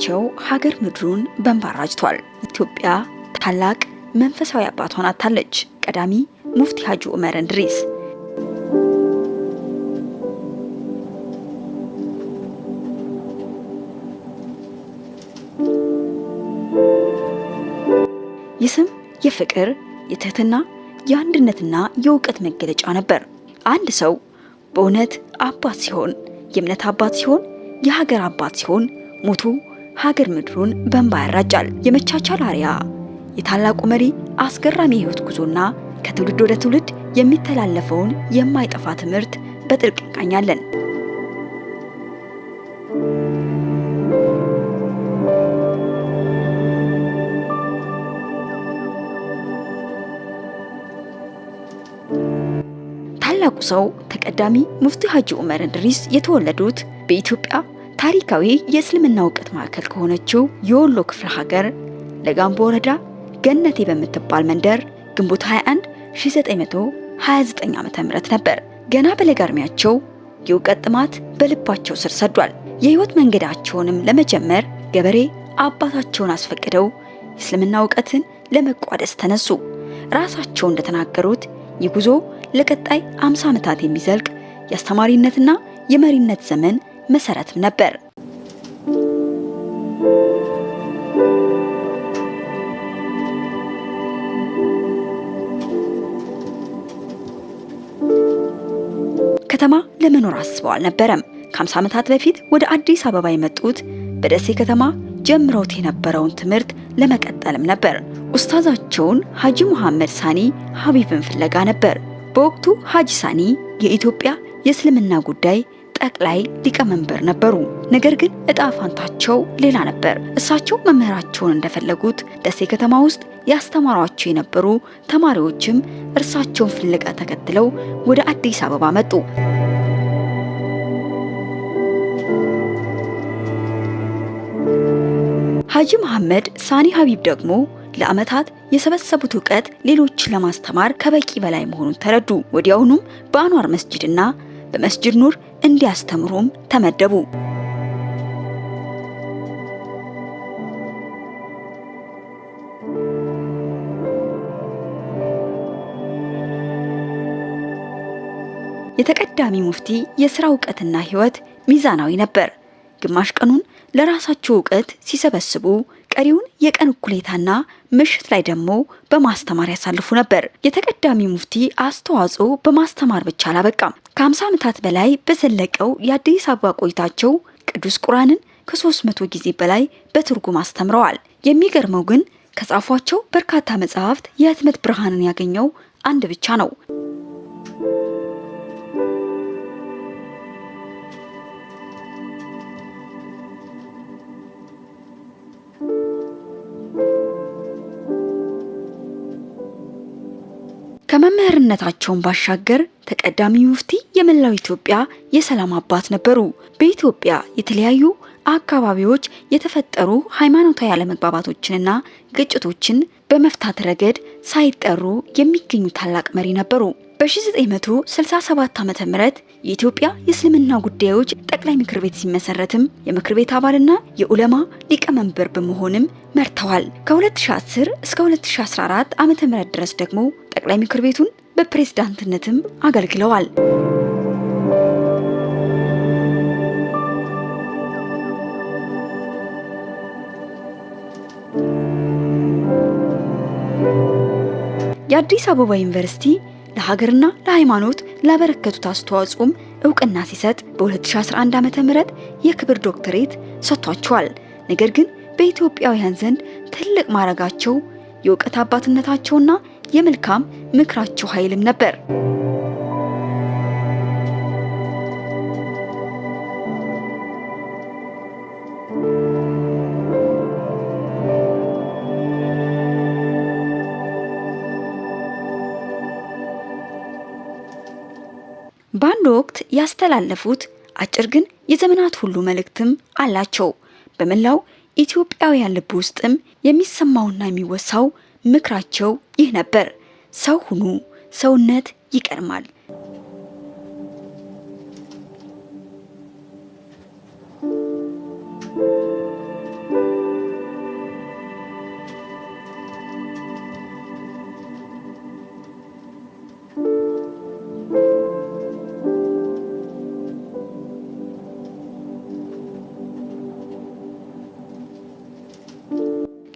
ስማቸው ሀገር ምድሩን በእንባ አራጭቷል። ኢትዮጵያ ታላቅ መንፈሳዊ አባቷን አጥታለች። ቀዳሚ ሙፍቲ ሐጂ ዑመር እንድሪስ። ይህ ስም የፍቅር፣ የትህትና፣ የአንድነትና የእውቀት መገለጫ ነበር። አንድ ሰው በእውነት አባት ሲሆን፣ የእምነት አባት ሲሆን፣ የሀገር አባት ሲሆን ሞቱ ሀገር ምድሩን በእንባ ያራጫል። የመቻቻል አርያ፣ የታላቁ መሪ አስገራሚ የህይወት ጉዞና ከትውልድ ወደ ትውልድ የሚተላለፈውን የማይጠፋ ትምህርት በጥልቅ እንቃኛለን። ታላቁ ሰው ተቀዳሚ ሙፍቲ ሐጂ ዑመር እንድሪስ የተወለዱት በኢትዮጵያ ታሪካዊ የእስልምና እውቀት ማዕከል ከሆነችው የወሎ ክፍለ ሀገር ለጋምቦ ወረዳ ገነቴ በምትባል መንደር ግንቦት 21 1929 ዓ.ም ነበር። ገና በለጋ ዕድሜያቸው የእውቀት ጥማት በልባቸው ስር ሰዷል። የህይወት መንገዳቸውንም ለመጀመር ገበሬ አባታቸውን አስፈቅደው የእስልምና እውቀትን ለመቋደስ ተነሱ። ራሳቸው እንደተናገሩት ይህ ጉዞ ለቀጣይ 50 ዓመታት የሚዘልቅ የአስተማሪነትና የመሪነት ዘመን መሰረትም ነበር። ከተማ ለመኖር አስበው አልነበረም። ከ50 ዓመታት በፊት ወደ አዲስ አበባ የመጡት በደሴ ከተማ ጀምረውት የነበረውን ትምህርት ለመቀጠልም ነበር። ኡስታዛቸውን ሐጂ መሐመድ ሳኒ ሀቢብን ፍለጋ ነበር። በወቅቱ ሐጂ ሳኒ የኢትዮጵያ የእስልምና ጉዳይ ጠቅላይ ሊቀመንበር ነበሩ። ነገር ግን እጣ ፋንታቸው ሌላ ነበር። እሳቸው መምህራቸውን እንደፈለጉት ደሴ ከተማ ውስጥ ያስተማሯቸው የነበሩ ተማሪዎችም እርሳቸውን ፍለጋ ተከትለው ወደ አዲስ አበባ መጡ። ሐጂ መሐመድ ሳኒ ሀቢብ ደግሞ ለዓመታት የሰበሰቡት ዕውቀት ሌሎችን ለማስተማር ከበቂ በላይ መሆኑን ተረዱ። ወዲያውኑም በአንዋር መስጂድና በመስጂድ ኑር እንዲያስተምሩም ተመደቡ። የተቀዳሚ ሙፍቲ የሥራ ዕውቀትና ሕይወት ሚዛናዊ ነበር። ግማሽ ቀኑን ለራሳቸው ዕውቀት ሲሰበስቡ፣ ቀሪውን የቀን እኩሌታና ምሽት ላይ ደግሞ በማስተማር ያሳልፉ ነበር። የተቀዳሚ ሙፍቲ አስተዋጽኦ በማስተማር ብቻ አላበቃም። ከ50 ዓመታት በላይ በዘለቀው የአዲስ አበባ ቆይታቸው ቅዱስ ቁርአንን ከ300 ጊዜ በላይ በትርጉም አስተምረዋል። የሚገርመው ግን ከጻፏቸው በርካታ መጽሐፍት የህትመት ብርሃንን ያገኘው አንድ ብቻ ነው። ከመምህርነታቸውን ባሻገር ተቀዳሚ ሙፍቲ የመላው ኢትዮጵያ የሰላም አባት ነበሩ። በኢትዮጵያ የተለያዩ አካባቢዎች የተፈጠሩ ሃይማኖታዊ አለመግባባቶችንና ግጭቶችን በመፍታት ረገድ ሳይጠሩ የሚገኙ ታላቅ መሪ ነበሩ። በ1967 ዓ.ም የኢትዮጵያ የእስልምና ጉዳዮች ጠቅላይ ምክር ቤት ሲመሰረትም የምክር ቤት አባልና የኡለማ ሊቀመንበር በመሆንም መርተዋል። ከ2010 እስከ 2014 ዓ.ም ድረስ ደግሞ ጠቅላይ ምክር ቤቱን በፕሬዝዳንትነትም አገልግለዋል። የአዲስ አበባ ዩኒቨርሲቲ ለሀገርና ለሃይማኖት ላበረከቱት አስተዋጽኦም እውቅና ሲሰጥ በ2011 ዓ.ም የክብር ዶክተሬት ሰጥቷቸዋል። ነገር ግን በኢትዮጵያውያን ዘንድ ትልቅ ማዕረጋቸው የእውቀት አባትነታቸውና የመልካም ምክራቸው ኃይልም ነበር። በአንድ ወቅት ያስተላለፉት አጭር ግን የዘመናት ሁሉ መልእክትም አላቸው። በመላው ኢትዮጵያውያን ልብ ውስጥም የሚሰማውና የሚወሳው ምክራቸው ይህ ነበር። ሰው ሁኑ፣ ሰውነት ይቀድማል።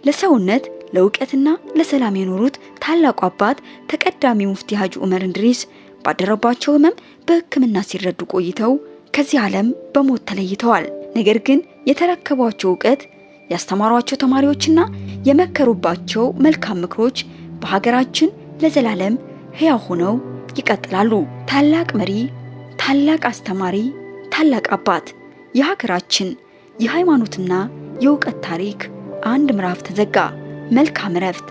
ለሰውነት ለእውቀትና ለሰላም የኖሩት ታላቁ አባት ተቀዳሚ ሙፍቲ ሀጂ ዑመር እንድሪስ ባደረባቸው ህመም በሕክምና ሲረዱ ቆይተው ከዚህ ዓለም በሞት ተለይተዋል። ነገር ግን የተረከቧቸው እውቀት፣ ያስተማሯቸው ተማሪዎችና የመከሩባቸው መልካም ምክሮች በሀገራችን ለዘላለም ሕያው ሆነው ይቀጥላሉ። ታላቅ መሪ፣ ታላቅ አስተማሪ፣ ታላቅ አባት። የሀገራችን የሃይማኖትና የእውቀት ታሪክ አንድ ምዕራፍ ተዘጋ። መልካም እረፍት።